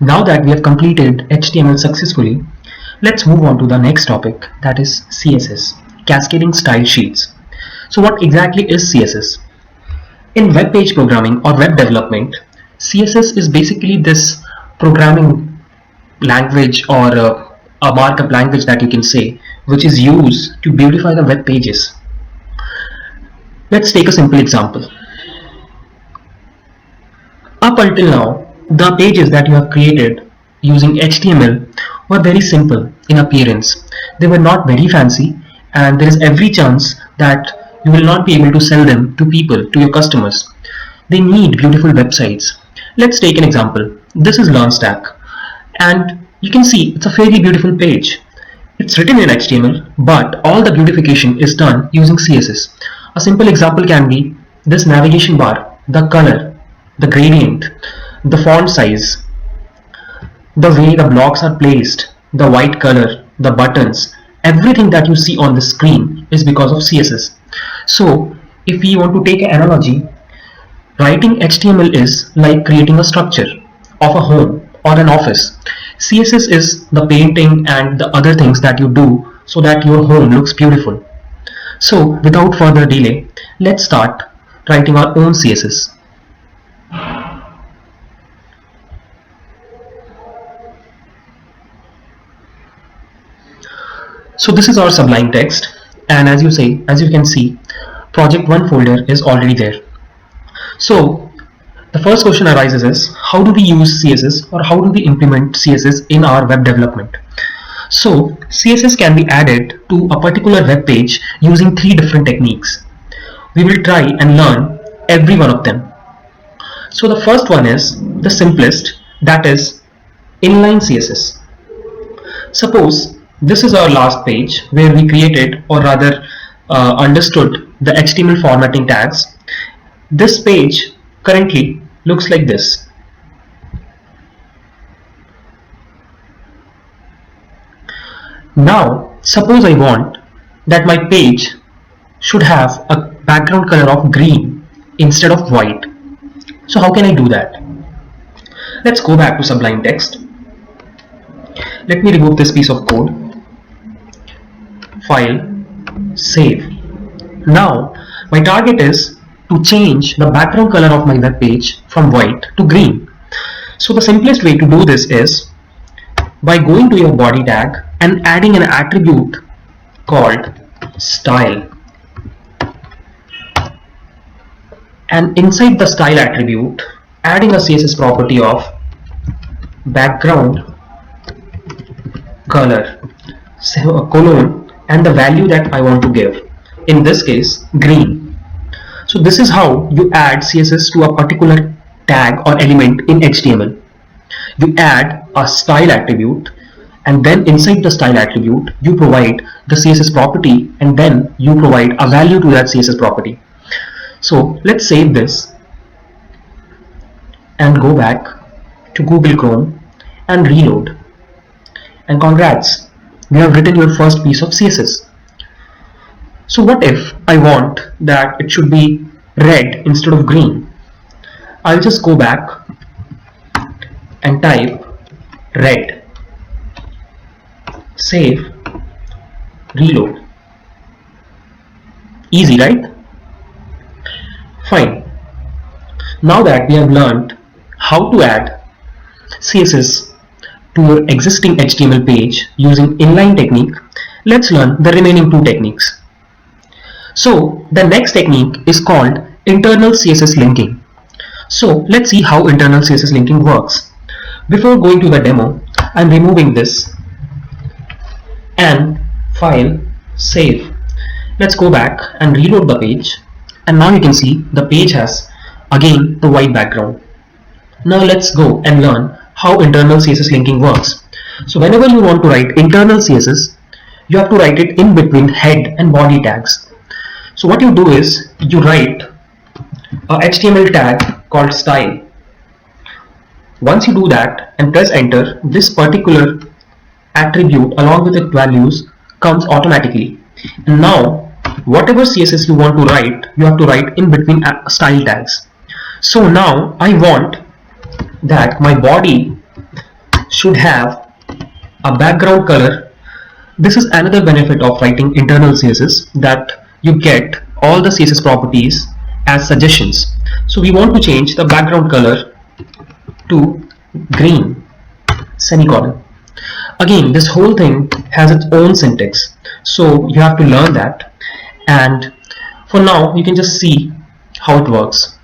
Now that we have completed HTML successfully, let's move on to the next topic, that is CSS, Cascading Style Sheets. So what exactly is CSS? In web page programming or web development, CSS is basically this programming language or a markup language that you can say, which is used to beautify the web pages. Let's take a simple example. Up until now, the pages that you have created using HTML were very simple in appearance. They were not very fancy, and there is every chance that you will not be able to sell them to people, to your customers. They need beautiful websites. Let's take an example. This is LearnStack, and you can see it's a fairly beautiful page. It's written in HTML, but all the beautification is done using CSS. A simple example can be this navigation bar, the color, the gradient, the font size, the way the blocks are placed, the white color, the buttons, everything that you see on the screen is because of CSS. So if we want to take an analogy, writing HTML is like creating a structure of a home or an office. CSS is the painting and the other things that you do so that your home looks beautiful. So without further delay, let's start writing our own CSS. So this is our Sublime text, and as you can see, project 1 folder is already there. So the first question arises is, how do we use CSS, or how do we implement CSS in our web development? So CSS can be added to a particular web page using 3 different techniques. We will try and learn every one of them. So the first one is the simplest, that is inline CSS. Suppose this is our last page where we created, or rather understood, the HTML formatting tags. This page currently looks like this. Now suppose I want that my page should have a background color of green instead of white. So how can I do that? Let's go back to Sublime Text. Let me remove this piece of code. File, save. Now my target is to change the background color of my web page from white to green. So the simplest way to do this is by going to your body tag and adding an attribute called style, and inside the style attribute adding a CSS property of background color colon and the value that I want to give, in this case green. So this is how you add CSS to a particular tag or element in HTML. You add a style attribute, and then inside the style attribute you provide the CSS property, and then you provide a value to that CSS property. So let's save this and go back to Google Chrome and reload, and congrats, you have written your first piece of CSS. So what if I want that it should be red instead of green? I'll just go back and type red, save, reload. Easy, right? Fine. Now that we have learned how to add CSS to your existing HTML page using inline technique, let's learn the remaining 2 techniques. So the next technique is called Internal CSS Linking. So let's see how Internal CSS Linking works. Before going to the demo, I'm removing this and file, save. Let's go back and reload the page, and now you can see the page has again the white background. Now let's go and learn how internal CSS linking works. So whenever you want to write internal CSS, you have to write it in between head and body tags. So what you do is you write a HTML tag called style. Once you do that and press enter, this particular attribute along with its values comes automatically. And now whatever CSS you want to write, you have to write in between style tags. So now I want that my body should have a background color. This is another benefit of writing internal CSS, that you get all the CSS properties as suggestions. So we want to change the background color to green, semicolon. Again, this whole thing has its own syntax, so you have to learn that. And for now, you can just see how it works.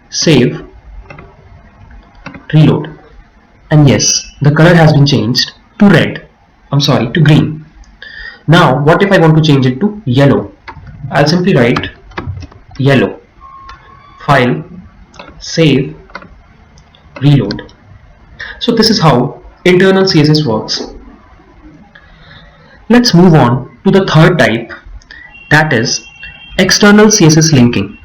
Save, reload, and yes, the color has been changed to red. To green. Now, what if I want to change it to yellow? I'll simply write yellow. File, save, reload. So this is how internal CSS works. Let's move on to the third type, that is external CSS linking.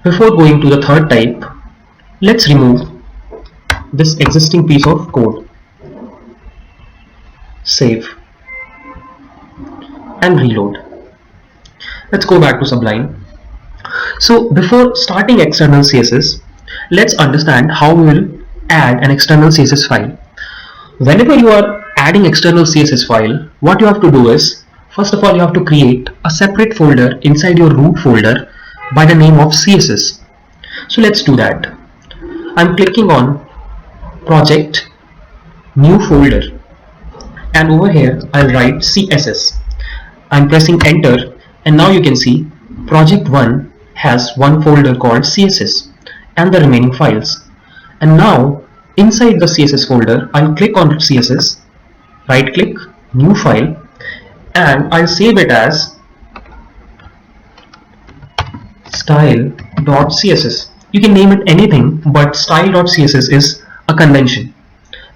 Before going to the third type, let's remove this existing piece of code. Save and reload. Let's go back to Sublime. So before starting external CSS, let's understand how we will add an external CSS file. Whenever you are adding external CSS file, what you have to do is, first of all, you have to create a separate folder inside your root folder by the name of CSS. So let's do that. I'm clicking on project, new folder, and over here I'll write CSS. I'm pressing enter, and now you can see project 1 has one folder called CSS and the remaining files. And now inside the CSS folder, I'll click on CSS, right click, new file, and I'll save it as style.css. You can name it anything, but style.css is a convention.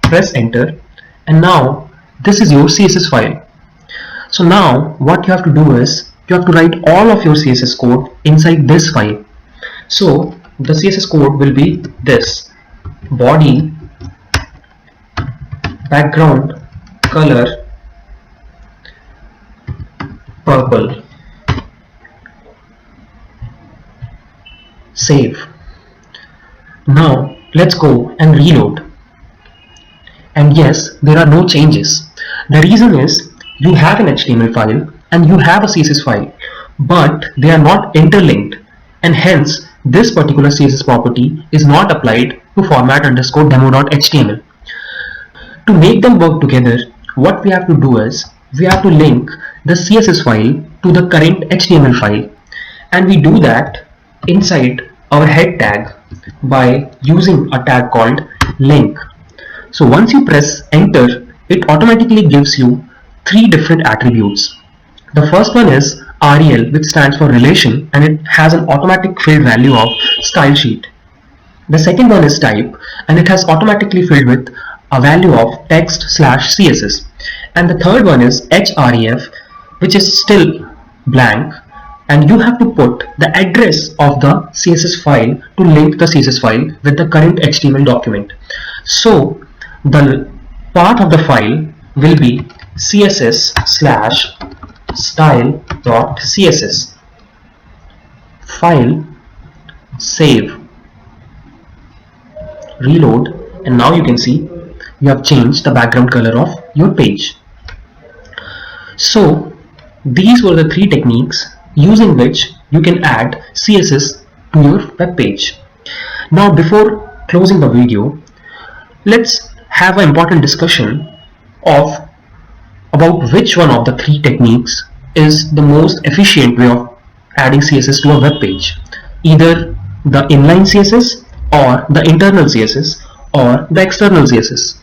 Press enter, and now this is your CSS file. So now what you have to do is, you have to write all of your CSS code inside this file. So the CSS code will be this: body, background color purple, save. Now let's go and reload, and yes, there are no changes. The reason is, you have an HTML file and you have a CSS file, but they are not interlinked, and hence this particular CSS property is not applied to format_demo.html. To make them work together, what we have to do is, we have to link the CSS file to the current HTML file, and we do that inside our head tag by using a tag called link. So once you press enter, it automatically gives you three different attributes. The first one is REL, which stands for relation, and it has an automatic filled value of style sheet. The second one is type, and it has automatically filled with a value of text/CSS. And the third one is href, which is still blank, and you have to put the address of the CSS file to link the CSS file with the current HTML document. So the part of the file will be css/style.css. File, save, reload, and now you can see you have changed the background color of your page. So these were the three techniques using which you can add CSS to your web page. Now before closing the video, let's have an important discussion about which one of the three techniques is the most efficient way of adding CSS to a web page, either the inline CSS or the internal CSS or the external CSS.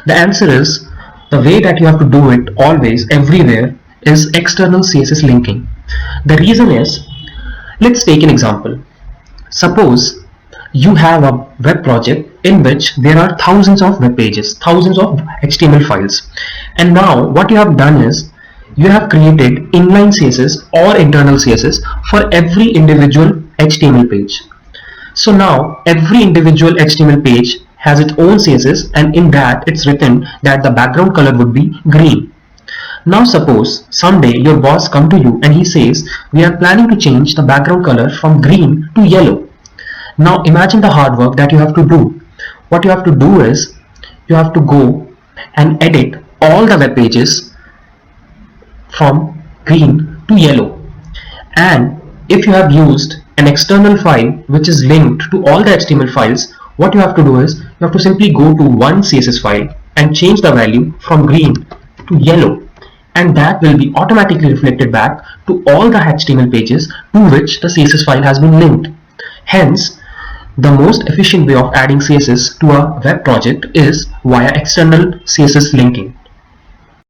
The answer is, the way that you have to do it always, everywhere, is external CSS linking. The reason is, let's take an example. Suppose you have a web project in which there are thousands of web pages, thousands of HTML files, and now what you have done is, you have created inline CSS or internal CSS for every individual HTML page. So now every individual HTML page has its own CSS, and in that it's written that the background color would be green. Now suppose someday your boss comes to you and he says, we are planning to change the background color from green to yellow. Now imagine the hard work that you have to do. What you have to do is you have to go and edit all the web pages from green to yellow. And if you have used an external file which is linked to all the HTML files, what you have to do is you have to simply go to one CSS file and change the value from green to yellow, and that will be automatically reflected back to all the HTML pages to which the CSS file has been linked. Hence, the most efficient way of adding CSS to a web project is via external CSS linking.